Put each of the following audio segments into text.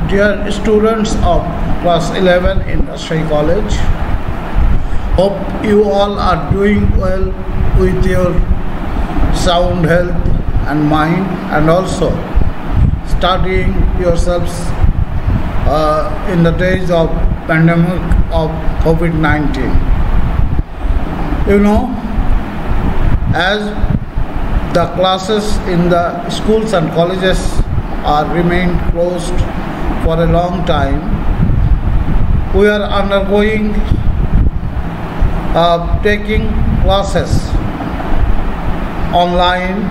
Dear students of class 11 in Rajshahi College, hope you all are doing well with your sound health and mind, and also studying yourselves in the days of pandemic of COVID-19. You know, as the classes in the schools and colleges are remained closed for a long time, we are undergoing taking classes online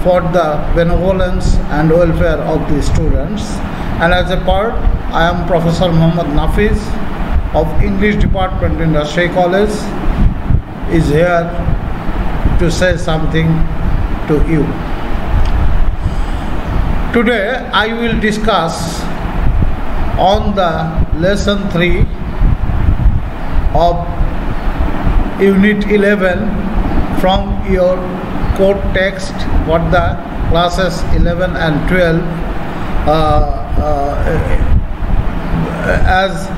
for the benevolence and welfare of the students. And as a part, I am Professor Muhammad Nafiz of English Department in Rajshahi College is here to say something to you. Today I will discuss on the lesson 3 of unit 11 from your core text for the classes 11 and 12 as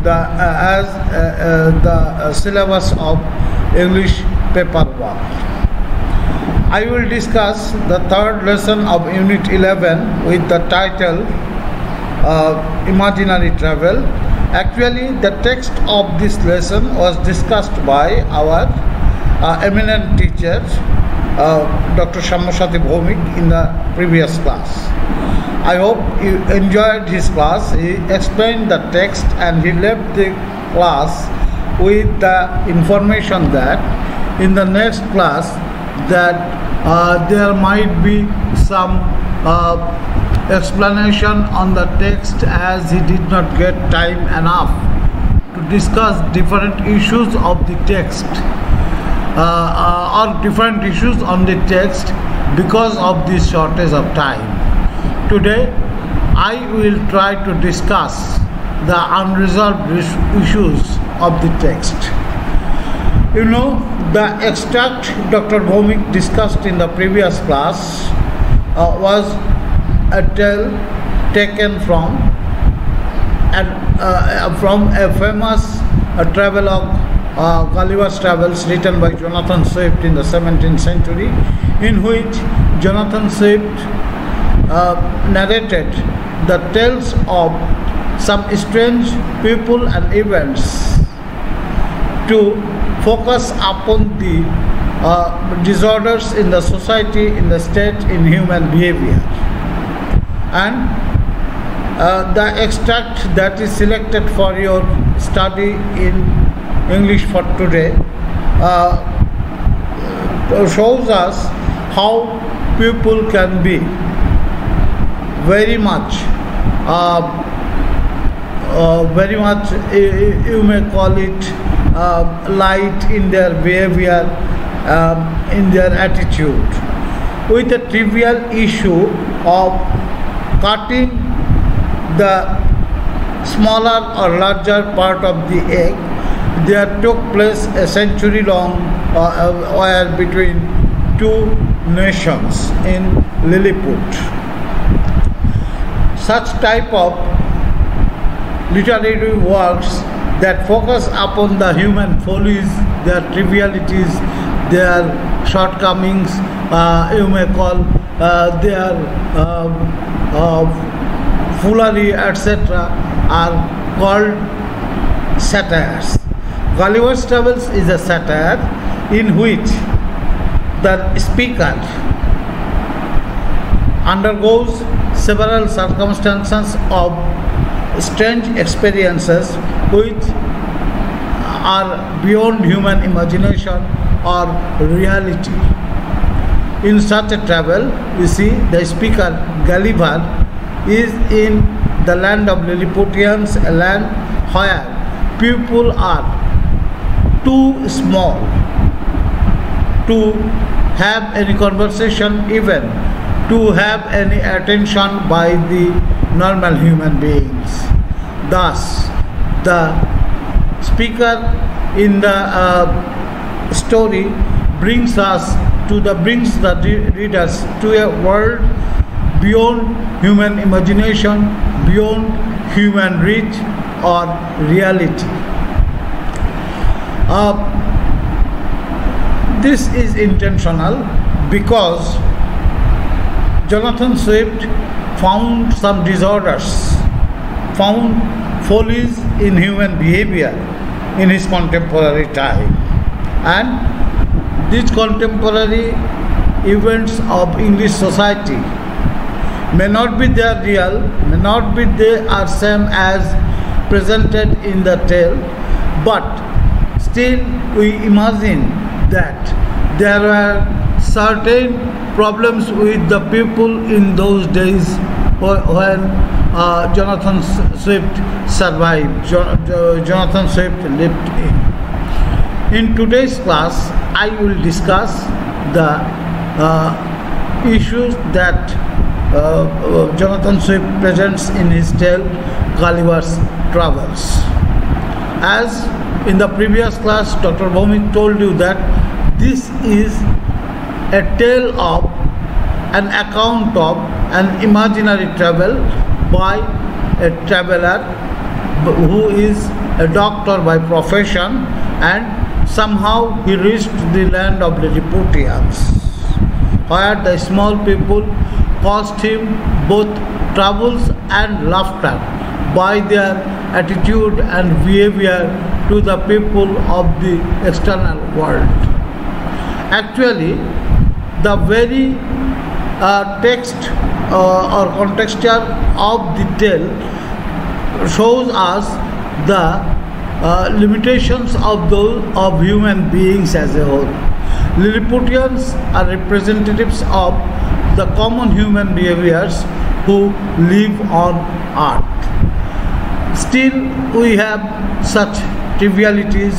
the syllabus of English paper 1. I will discuss the third lesson of unit 11 with the title Imaginary Travel. Actually, the text of this lesson was discussed by our eminent teacher, Dr. Shamyasati Bhomik, in the previous class. I hope you enjoyed his class. He explained the text and he left the class with the information that in the next class that there might be some explanation on the text, as he did not get time enough to discuss different issues of the text or different issues on the text because of this shortage of time. Today I will try to discuss the unresolved issues of the text. You know, the extract Dr. Bhomik discussed in the previous class was a tale taken from a famous travelogue, Gulliver's Travels, written by Jonathan Swift in the 17th century, in which Jonathan Swift narrated the tales of some strange people and events to focus upon the disorders in the society, in the state, in human behavior. And the extract that is selected for your study in English for today shows us how people can be very much you may call it light in their behavior, in their attitude, with a trivial issue of cutting the smaller or larger part of the egg. There took place a century-long war between two nations in Lilliput. Such type of literary works that focus upon the human follies, their trivialities, their shortcomings, you may call their foolery, etc., are called satires. Gulliver's Travels is a satire in which the speaker undergoes several circumstances of strange experiences which are beyond human imagination or reality. In such a travel, we see the speaker Gulliver is in the land of Lilliputians, a land where people are too small to have any conversation, even to have any attention by the normal human beings. Thus, the speaker in the story brings the readers to a world beyond human imagination, beyond human reach or reality. This is intentional because Jonathan Swift found some disorders, found follies in human behavior in his contemporary time, and these contemporary events of English society may not be their real, may not be they are same as presented in the tale, but still we imagine that there were certain problems with the people in those days when Jonathan Swift survived, Jonathan Swift lived in. Today's class, I will discuss the issues that Jonathan Swift presents in his tale Gulliver's Travels. As in the previous class, Dr. Bhaumik told you that this is a tale of an account of an imaginary travel by a traveler who is a doctor by profession, and somehow he reached the land of the Lilliputians, where the small people caused him both troubles and laughter by their attitude and behavior to the people of the external world. Actually, the very text or contextual of the tale shows us the limitations of those of human beings as a whole. Lilliputians are representatives of the common human behaviors who live on earth. Still, we have such trivialities,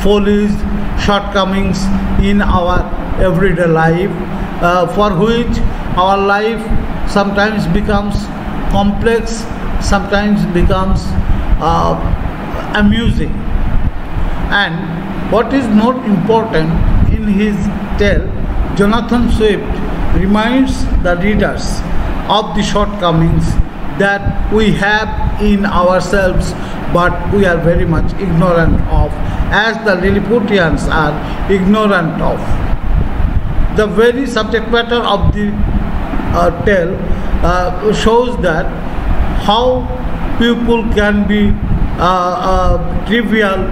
follies, shortcomings in our everyday life, for which our life sometimes becomes complex, sometimes becomes amusing. And what is more important, in his tale, Jonathan Swift reminds the readers of the shortcomings that we have in ourselves, but we are very much ignorant of, as the Lilliputians are ignorant of. The very subject matter of the tale shows that how people can be trivial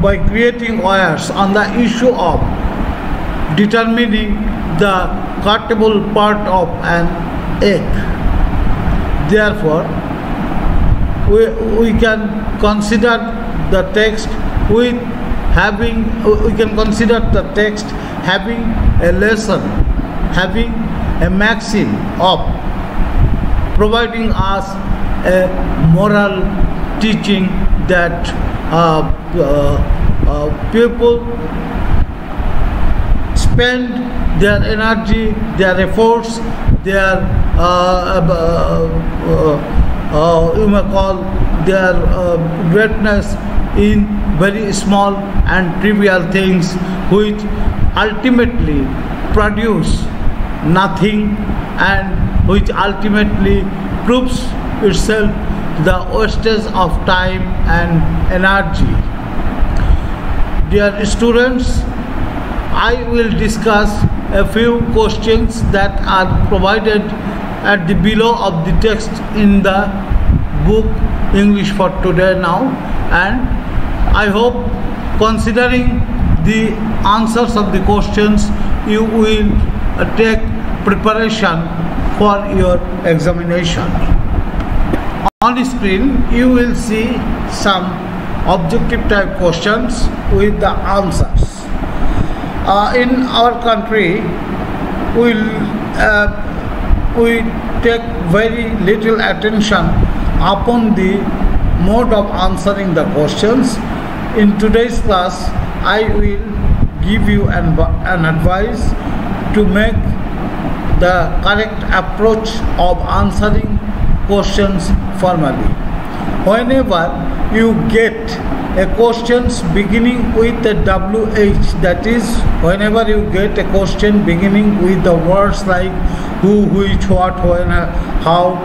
by creating wires on the issue of determining the cuttable part of an egg. Therefore, we can consider the text with having, we can consider the text having a lesson, having a maxim of providing us a moral teaching that people spend their energy, their efforts, their you may call their greatness in very small and trivial things, which ultimately produce nothing and which ultimately proves itself the wastage of time and energy. Dear students, I will discuss a few questions that are provided at the below of the text in the book English for Today now, and I hope, considering the answers of the questions, you will take preparation for your examination. On the screen you will see some objective type questions with the answers. In our country, we take very little attention upon the mode of answering the questions. In today's class, I will give you an advice to make the correct approach of answering questions formally. Whenever you get a questions beginning with a WH, that is, whenever you get a question beginning with the words like who, which, what, when, how,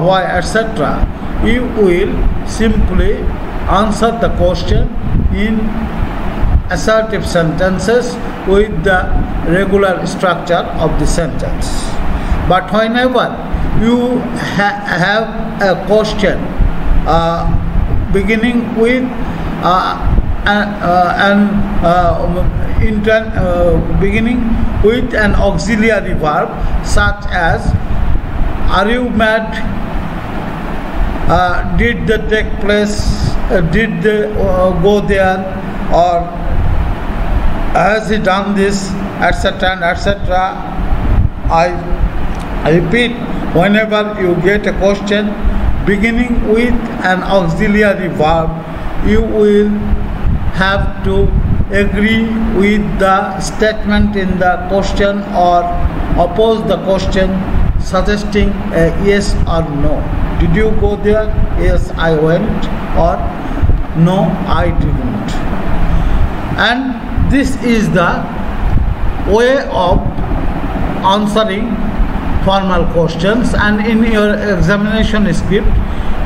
why, etc. You will simply answer the question in assertive sentences with the regular structure of the sentence. But whenever you have a question beginning with beginning with an auxiliary verb such as are you mad, did they take place, did they go there, or has he done this, etc. and etc. I repeat, whenever you get a question beginning with an auxiliary verb, you will have to agree with the statement in the question or oppose the question, suggesting a yes or no. Did you go there? Yes, I went. Or no, I didn't. And this is the way of answering formal questions, and in your examination script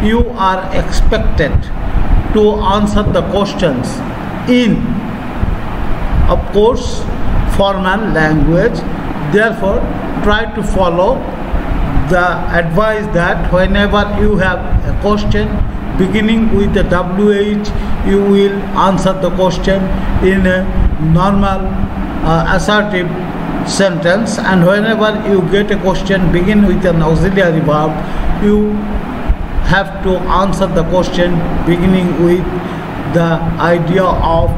you are expected to answer the questions in, of course, formal language. Therefore, try to follow the advice that whenever you have a question beginning with the WH, you will answer the question in a normal assertive sentence, and whenever you get a question begin with an auxiliary verb, you have to answer the question beginning with the idea of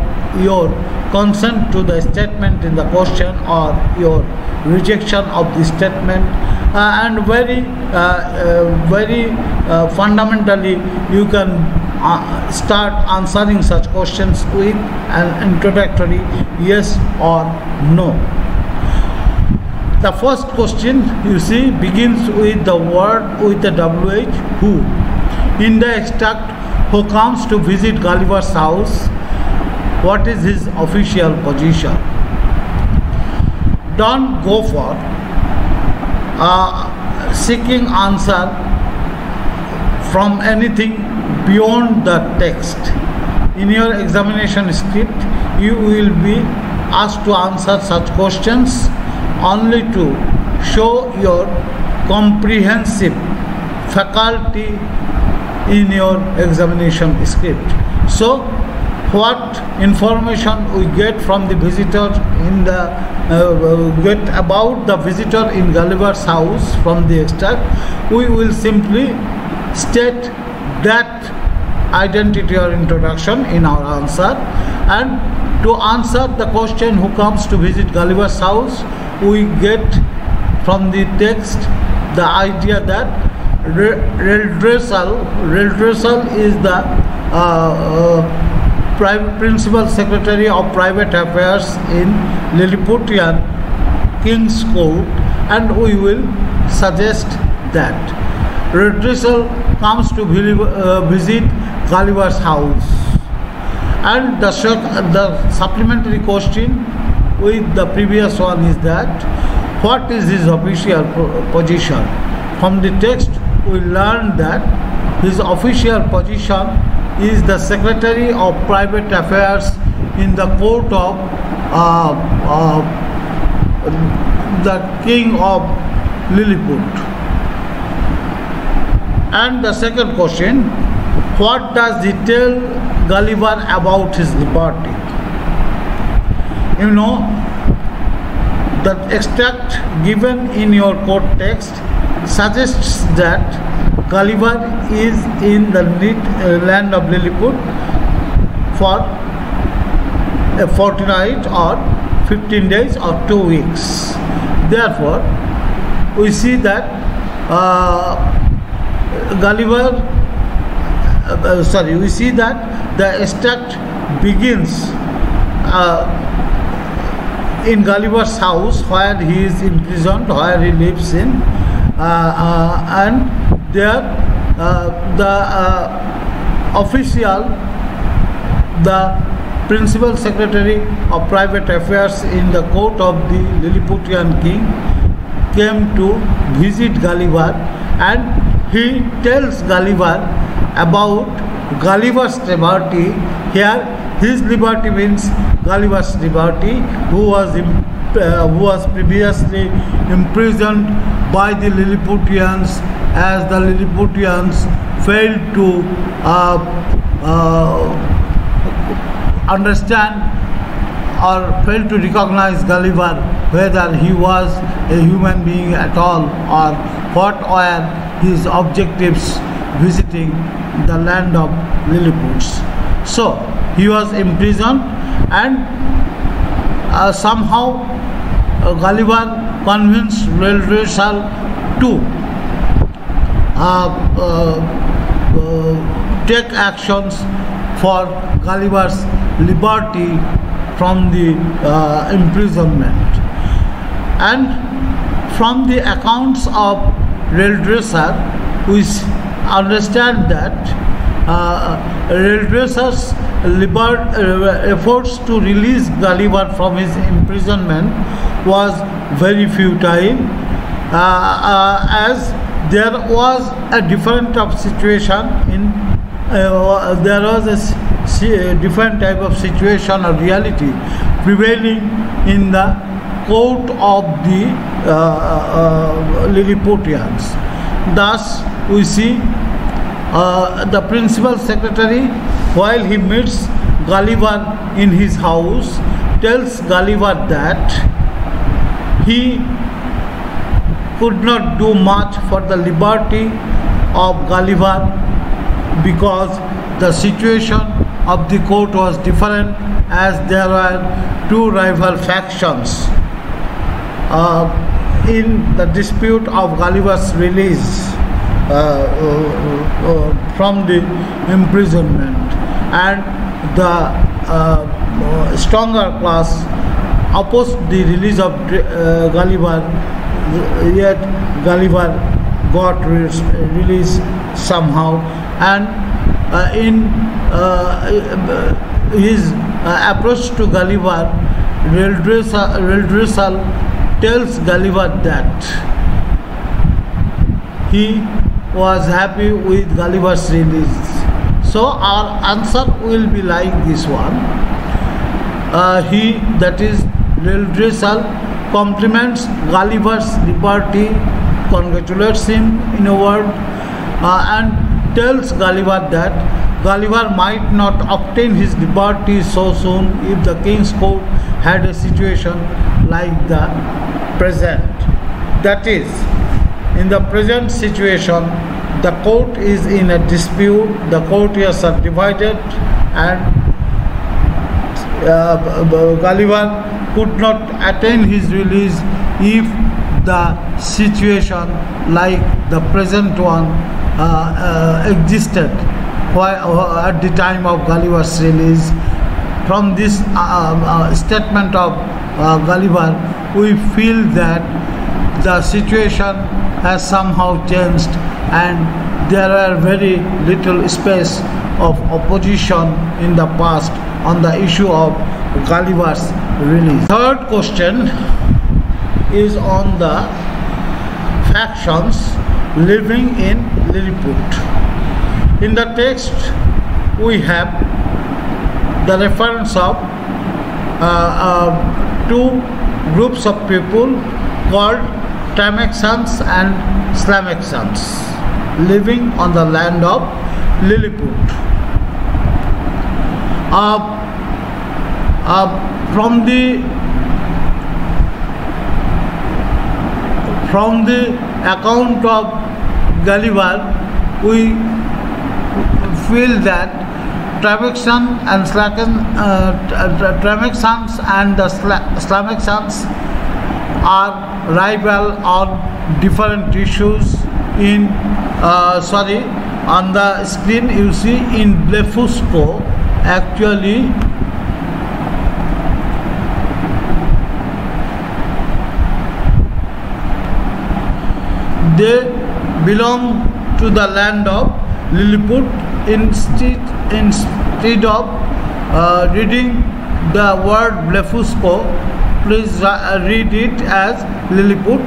your consent to the statement in the question or your rejection of the statement, and very fundamentally you can start answering such questions with an introductory yes or no. The first question, you see, begins with the word with the WH, who. In the extract, who comes to visit Gulliver's house, what is his official position? Don't go for seeking answer from anything beyond the text. In your examination script, you will be asked to answer such questions only to show your comprehensive faculty in your examination script. So, what information we get from the visitor in the get about the visitor in Gulliver's house from the extract, we will simply state that identity or introduction in our answer. And to answer the question who comes to visit Gulliver's house, we get from the text the idea that Reldresal is the principal secretary of private affairs in Lilliputian King's Court, and we will suggest that Reldresal comes to visit Gulliver's house. And the supplementary question with the previous one is that what is his official position? From the text we learn that his official position is the Secretary of Private Affairs in the court of the King of Lilliput. And the second question, what does he tell Gulliver about his liberty? You know, the extract given in your court text suggests that Gulliver is in the land of Lilliput for a fortnight or 15 days or 2 weeks. Therefore, we see that we see that the extract begins in Gulliver's house where he is imprisoned, where he lives in, and there the principal secretary of private affairs in the court of the Lilliputian king came to visit Gulliver, and he tells Gulliver about Gulliver's liberty. Here, his liberty means Gulliver's liberty, who was previously imprisoned by the Lilliputians, as the Lilliputians failed to understand or failed to recognize Gulliver, whether he was a human being at all, or what were his objectives visiting the land of Lilliputs. So he was imprisoned, and somehow Gulliver convinced Reldresal to take actions for Gulliver's liberty from the imprisonment. And from the accounts of Reldresal, we understand that Reldresal's efforts to release Gulliver from his imprisonment was very futile, as there was a different type of situation different type of situation or reality prevailing in the court of the Lilliputians. Thus, we see the principal secretary, while he meets Gulliver in his house, tells Gulliver that he could not do much for the liberty of Gulliver because the situation of the court was different, as there were two rival factions in the dispute of Gulliver's release from the imprisonment, and the stronger class opposed the release of Gulliver, yet Gulliver got released somehow. And in his approach to Gulliver, Reldresal tells Gulliver that he was happy with Gulliver's release. So our answer will be like this one. That is Reldresal, compliments Gulliver's liberty, congratulates him in a word, and tells Gulliver that Gulliver might not obtain his liberty so soon if the king's court had a situation like the present. That is, in the present situation, the court is in a dispute, the courtiers are divided, and Gulliver could not attain his release if the situation like the present one existed at the time of Gulliver's release. From this statement of Gulliver, we feel that the situation has somehow changed, and there are very little space of opposition in the past on the issue of Gulliver's release. Third question is on the factions living in Lilliput. In the text, we have the reference of two groups of people called Tramaxans and Slamaxans living on the land of Lilliput. From the account of Gulliver, we feel that Tramaxans and the Slamaxans are rival on different issues. On the screen you see in Blefuscu, actually they belong to the land of Lilliput. Instead of reading the word Blefuscu, please read it as Lilliput.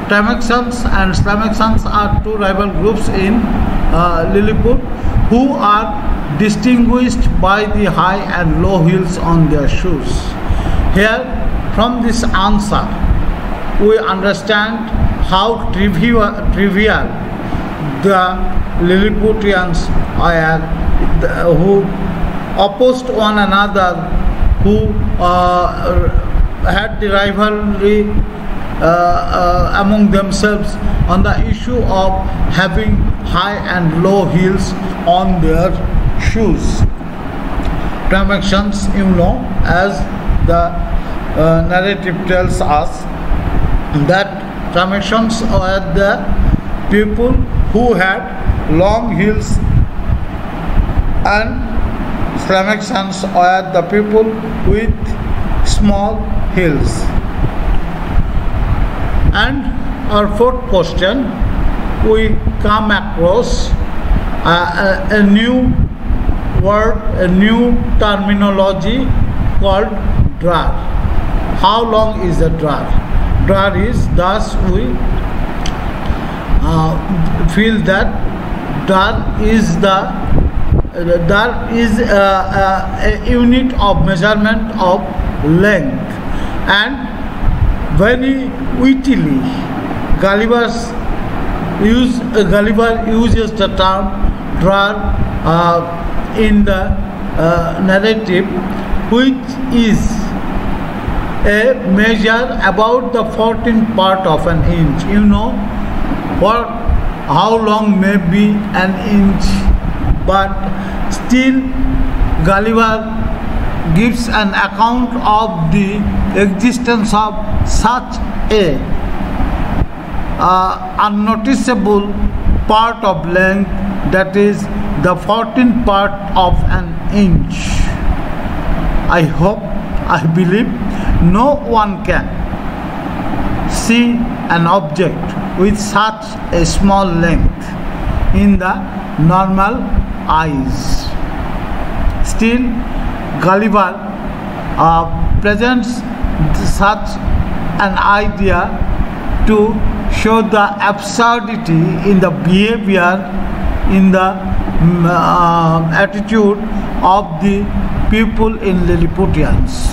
Tramaxians and Slamaxians are two rival groups in Lilliput who are distinguished by the high and low heels on their shoes. Here, from this answer, we understand how trivial the Lilliputians are, who opposed one another, who had the rivalry among themselves on the issue of having high and low heels on their shoes. Tramaxians, as the narrative tells us, that Tramaxians were the people who had long heels, and Slamaxians were the people with small heels. And our fourth question, we come across a new word, a new terminology called drar. How long is the drar? Drar is, thus we feel that drar is a unit of measurement of length, and very wittily Gulliver uses the term drar in the narrative, which is a measure about the 14th part of an inch. How long may be an inch, but still Gulliver gives an account of the existence of such a unnoticeable part of length, that is the 14th part of an inch. I believe no one can see an object with such a small length in the normal eyes. Still, Gulliver presents such an idea to show the absurdity in the behavior, in the attitude of the people in Lilliputians.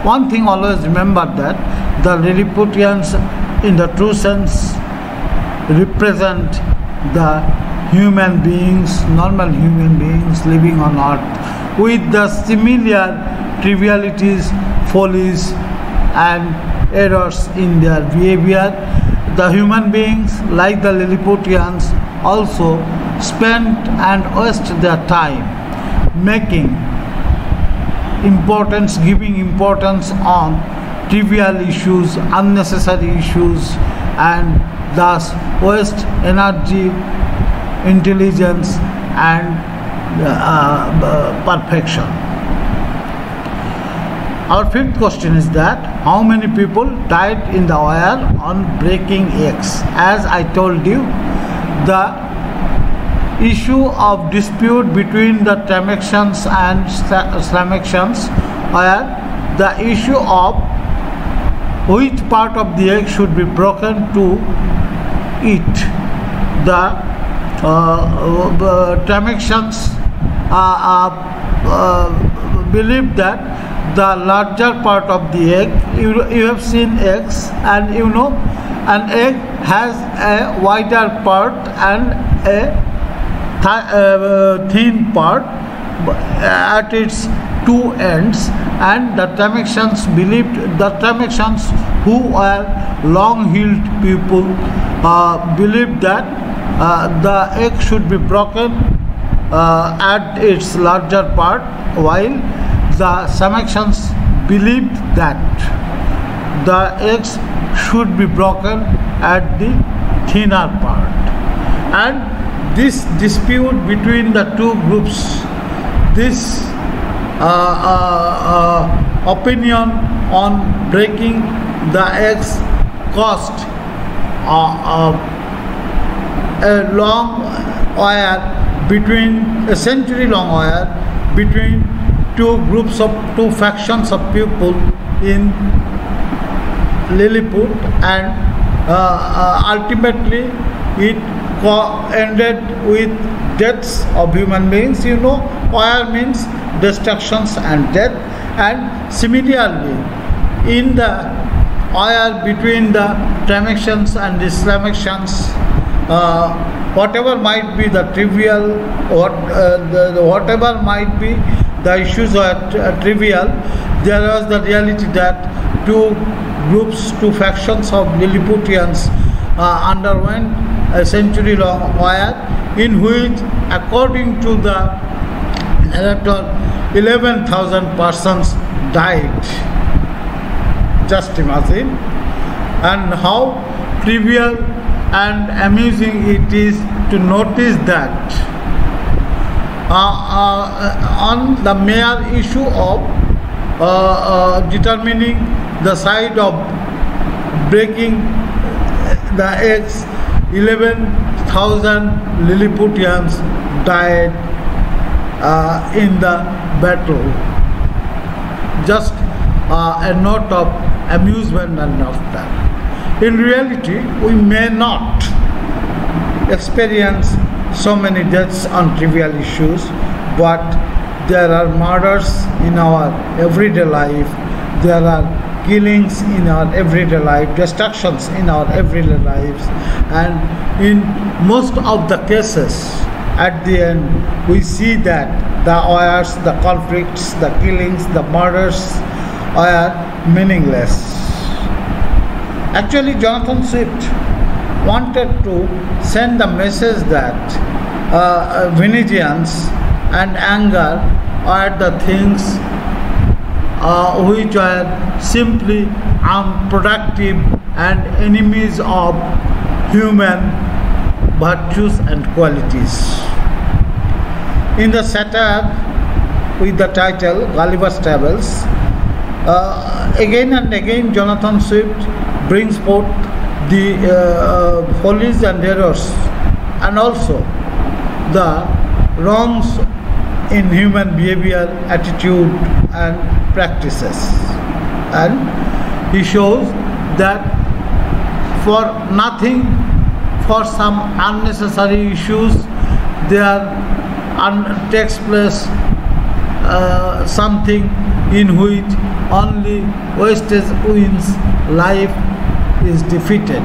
One thing always remember, that the Lilliputians in the true sense represent the human beings, normal human beings living on earth, with the similar trivialities, follies and errors in their behavior. The human beings, like the Lilliputians, also spend and waste their time giving importance on trivial issues, unnecessary issues, and thus waste energy, intelligence and perfection. Our fifth question is that how many people died in the wire on breaking eggs? As I told you, the issue of dispute between the Tramaxians and Slamaxians, where the issue of which part of the egg should be broken to eat. The Tramaxians believe that the larger part of the egg, you have seen eggs, and an egg has a wider part and a thin part at its two ends, and the Tramaxians believed, the Tramaxians who were long-heeled people believed that the egg should be broken at its larger part, while the Slamaxians believed that the eggs should be broken at the thinner part. And this dispute between the two groups, this opinion on breaking the eggs caused a long wire between, a century-long wire between two factions of people in Lilliput, and ultimately it ended with deaths of human beings. You know, war means destructions and death, and similarly in the war between the Tamexans and Islamics, whatever might be the trivial, whatever might be the issues are trivial, there was the reality that two groups, two factions of Lilliputians underwent a century-long war in which, according to the narrator, 11,000 persons died. Just imagine, and how trivial and amusing it is to notice that on the mere issue of determining the side of breaking the eggs, 11,000 Lilliputians died in the battle. Just a note of amusement and laughter. In reality, we may not experience so many deaths on trivial issues, but there are murders in our everyday life, there are killings in our everyday life, destructions in our everyday lives, and in most of the cases, at the end, we see that the wars, the conflicts, the killings, the murders are meaningless. Actually, Jonathan Swift wanted to send the message that vengeance and anger are the things which are simply unproductive and enemies of human virtues and qualities. In the satire with the title Gulliver's Travels, again and again Jonathan Swift brings forth the follies and errors and also the wrongs in human behavior, attitude and practices, and he shows that for nothing, for some unnecessary issues, there takes place something in which only wastage wins, life is defeated.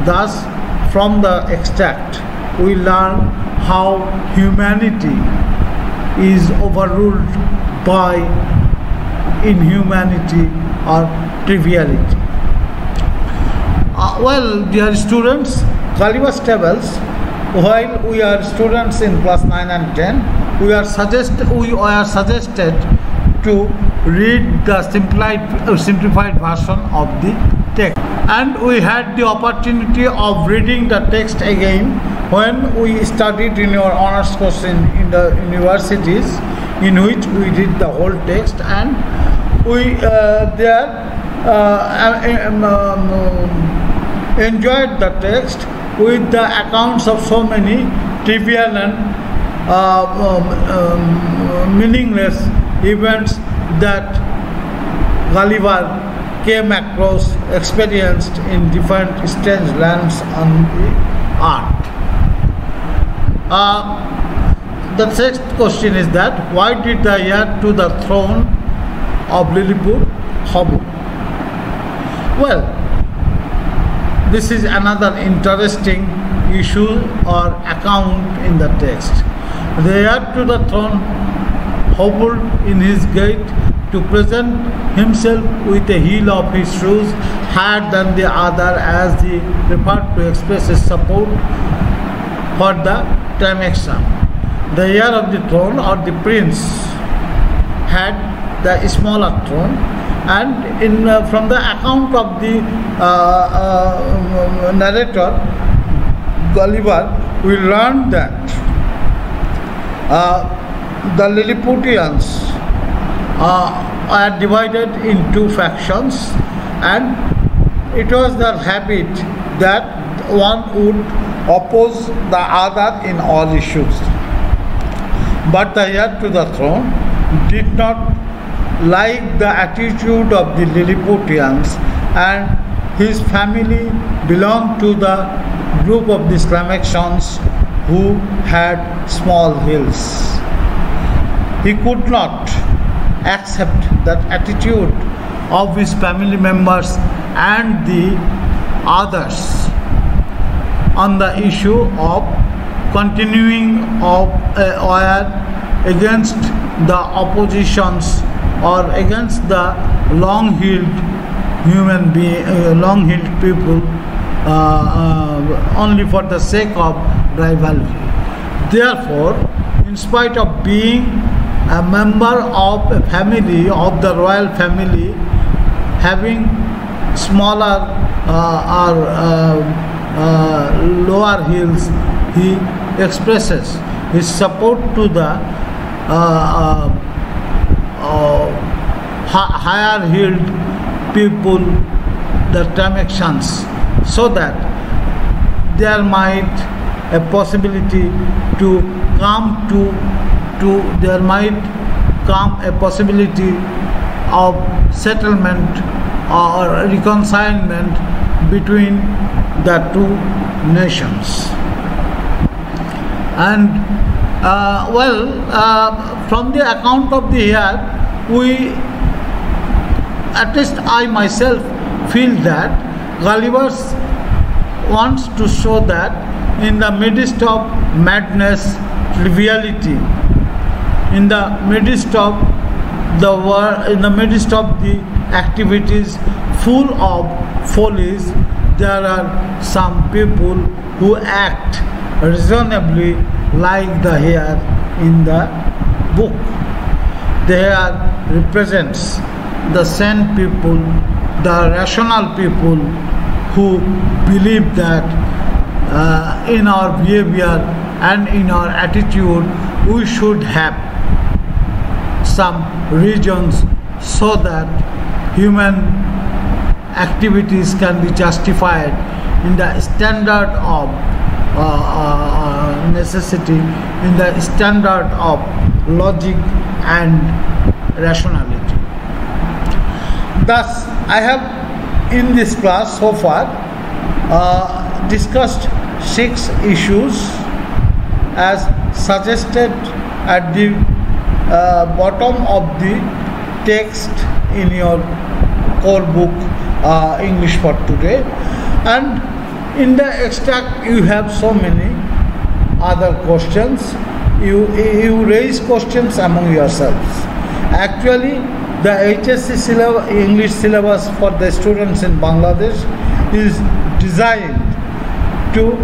Thus, from the extract, we learn how humanity is overruled by inhumanity or triviality. Well, dear students, Gulliver's Travels, while we are students in class 9 and 10, we are suggested to read the simplified version of the text. And we had the opportunity of reading the text again when we studied in our honors course in the universities, in which we read the whole text, and we enjoyed the text with the accounts of so many trivial and meaningless events that Gulliver came across, experienced in different strange lands on the earth. The next question is that why did the heir to the throne of Lilliput hobble? Well, this is another interesting issue or account in the text. The heir to the throne hobbled in his gait to present himself with a heel of his shoes higher than the other, as he preferred to express his support for the Tamexan. The heir of the throne, or the prince, had the smaller throne, and from the account of the narrator Gulliver, we learned that the Lilliputians are divided in two factions, and it was their habit that one would oppose the other in all issues. But the heir to the throne did not like the attitude of the Lilliputians, and his family belonged to the group of the Sclamaxons who had small hills. He could not accept that attitude of his family members and the others on the issue of continuing of a war against the oppositions or against the long-heeled long-heeled people only for the sake of rivalry. Therefore, in spite of being a member of a family, of the royal family, having smaller or lower heels, he expresses his support to the higher heeled people, the Sclamaxons, so that there might a possibility to come there might come a possibility of settlement or reconciliation between the two nations. And from the account of the here, we, at least I myself, feel that Gulliver wants to show that in the midst of madness, triviality, in the midst of the war, in the midst of the activities full of follies, there are some people who act reasonably like the here in the book. The here represents the sane people, the rational people who believe that in our behavior and in our attitude we should have some reasons so that human activities can be justified in the standard of necessity, in the standard of logic and rationality. Thus, I have in this class so far discussed 6 issues as suggested at the bottom of the text in your core book English for Today, and in the extract you have so many other questions. You raise questions among yourselves. Actually, the HSC English syllabus for the students in Bangladesh is designed to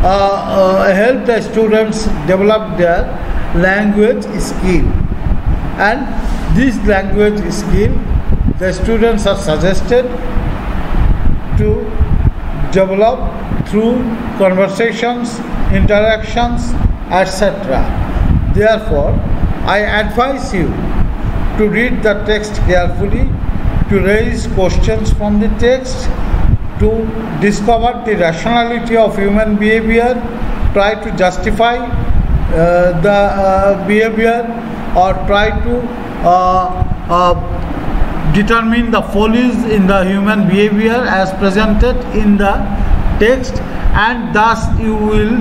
help the students develop their language skill, and this language skill the students are suggested to develop through conversations, interactions, etc. Therefore, I advise you to read the text carefully, to raise questions from the text, to discover the rationality of human behavior, try to justify the behavior, or try to determine the follies in the human behavior as presented in the text, and thus you will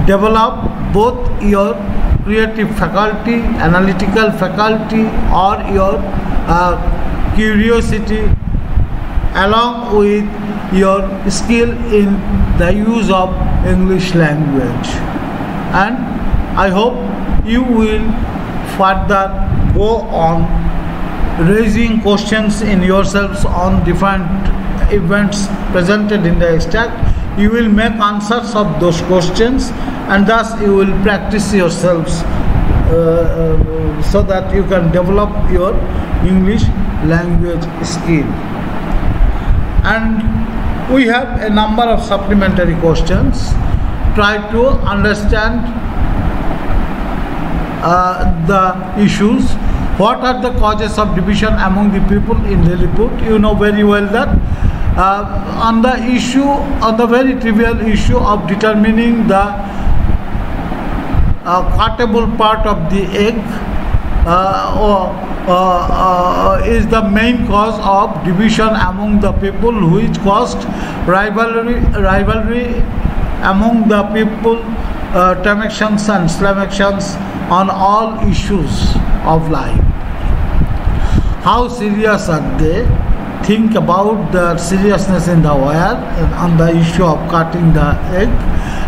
develop both your creative faculty, analytical faculty, or your curiosity along with your skill in the use of English language. And I hope you will further go on raising questions in yourselves on different events presented in the extract. You will make answers of those questions, and thus you will practice yourselves so that you can develop your English language skill. And we have a number of supplementary questions. Try to understand the issues. What are the causes of division among the people in Lilliput? You know very well that on the very trivial issue of determining the cuttable part of the egg, or is the main cause of division among the people, which caused rivalry among the people, Tamactions and Slamactions on all issues of life. How serious are they? Think about the seriousness in the wire on the issue of cutting the egg.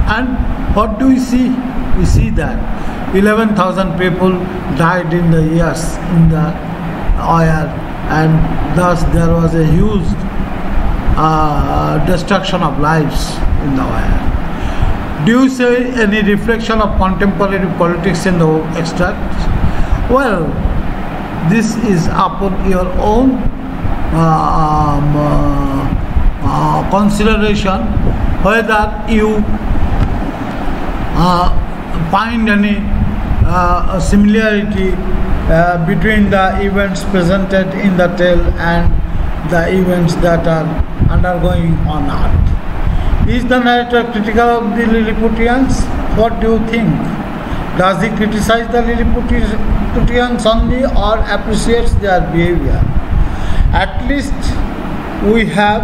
And what do we see? We see that 11,000 people died in the years in the wire, and thus there was a huge destruction of lives in the wire. Do you see any reflection of contemporary politics in the extract? Well, this is upon your own consideration whether you find any similarity between the events presented in the tale and the events that are undergoing on earth. Is the narrator critical of the Lilliputians? What do you think? Does he criticize the Lilliputians only or appreciates their behavior? At least we have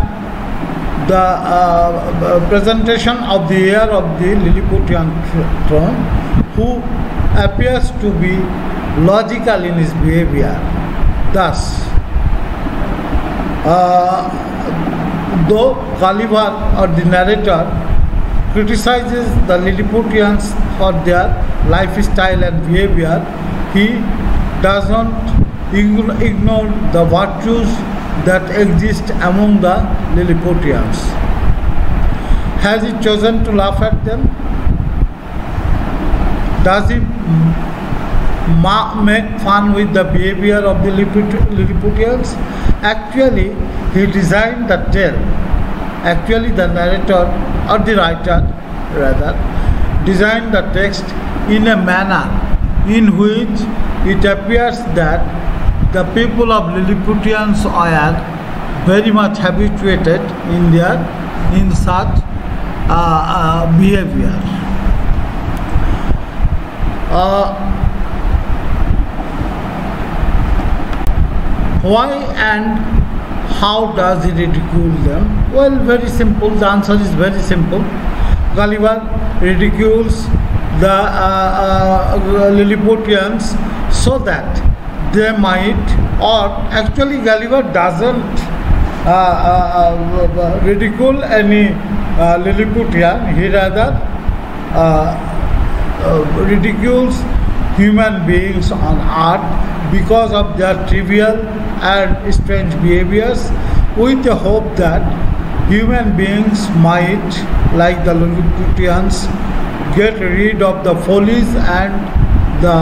the presentation of the heir of the Lilliputian throne, who appears to be logical in his behavior. Thus, though Gulliver or the narrator criticizes the Lilliputians for their lifestyle and behavior, he does not ignore the virtues that exist among the Lilliputians. Has he chosen to laugh at them? Does he make fun with the behavior of the Lilliputians? Actually, he designed the tale. Actually, the narrator or the writer rather designed the text in a manner in which it appears that the people of Lilliputians are very much habituated in such behavior. Why and how does he ridicule them? Well, very simple. The answer is very simple. Gulliver ridicules the Lilliputians so that they might, or actually Gulliver doesn't ridicule any Lilliputian. He rather ridicules human beings on earth because of their trivial and strange behaviors, with the hope that human beings might, like the Lilliputians, get rid of the follies and the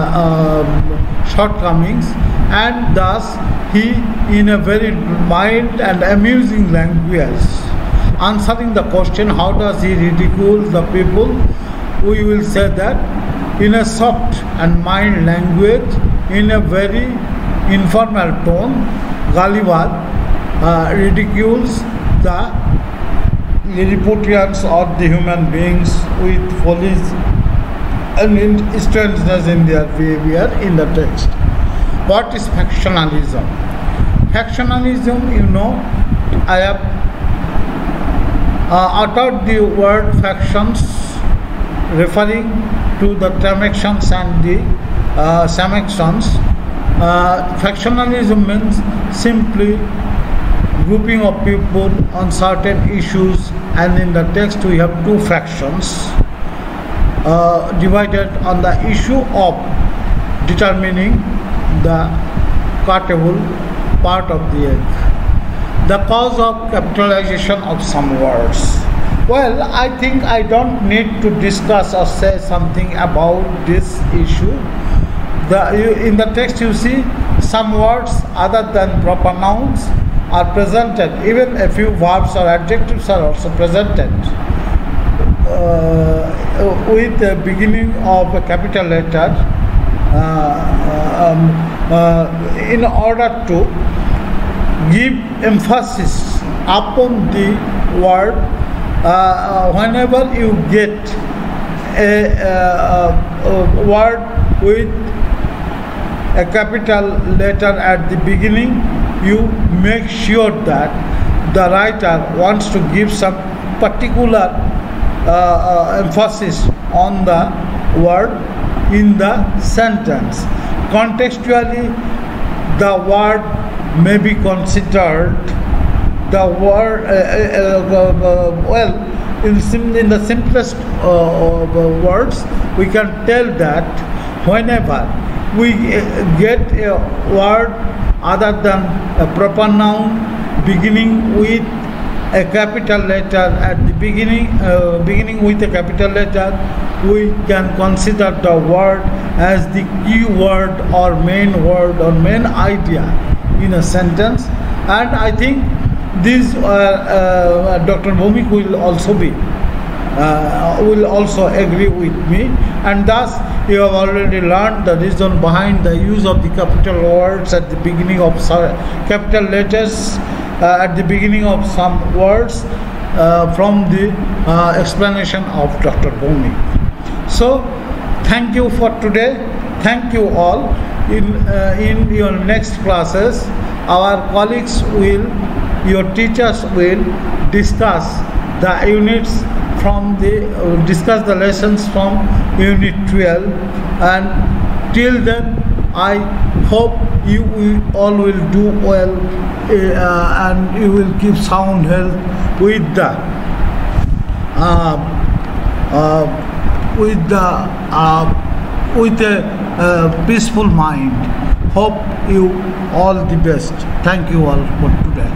shortcomings, and thus he, in a very mild and amusing language, answering the question, how does he ridicule the people? We will say that in a soft and mild language, in a very informal tone, Gulliver ridicules the Lilliputians or the human beings with follies and strangeness in their behavior in the text. What is factionalism? Factionalism, you know, I have uttered the word factions referring to the Tamactions and the Samaxians. Factionalism means simply grouping of people on certain issues, and in the text we have two factions divided on the issue of determining the cuttable part of the egg. The cause of capitalization of some words. Well, I think I don't need to discuss or say something about this issue. In the text you see some words other than proper nouns are presented. Even a few verbs or adjectives are also presented with the beginning of a capital letter in order to give emphasis upon the word. Whenever you get a word with a capital letter at the beginning, you make sure that the writer wants to give some particular emphasis on the word in the sentence. Contextually, the word may be considered the word in the simplest words, we can tell that whenever we get a word other than a proper noun beginning with a capital letter at the beginning with a capital letter, we can consider the word as the key word or main word or main idea in a sentence. And I think this Dr. Bhumik will also agree with me, and thus you have already learned the reason behind the use of the capital words at the beginning of capital letters at the beginning of some words from the explanation of Dr. Bhumik. So thank you for today. Thank you all. In your next classes, our colleagues your teachers will discuss the units discuss the lessons from Unit 12, and till then I hope you all will do well and you will keep sound health with a peaceful mind. Hope you all the best. Thank you all for today.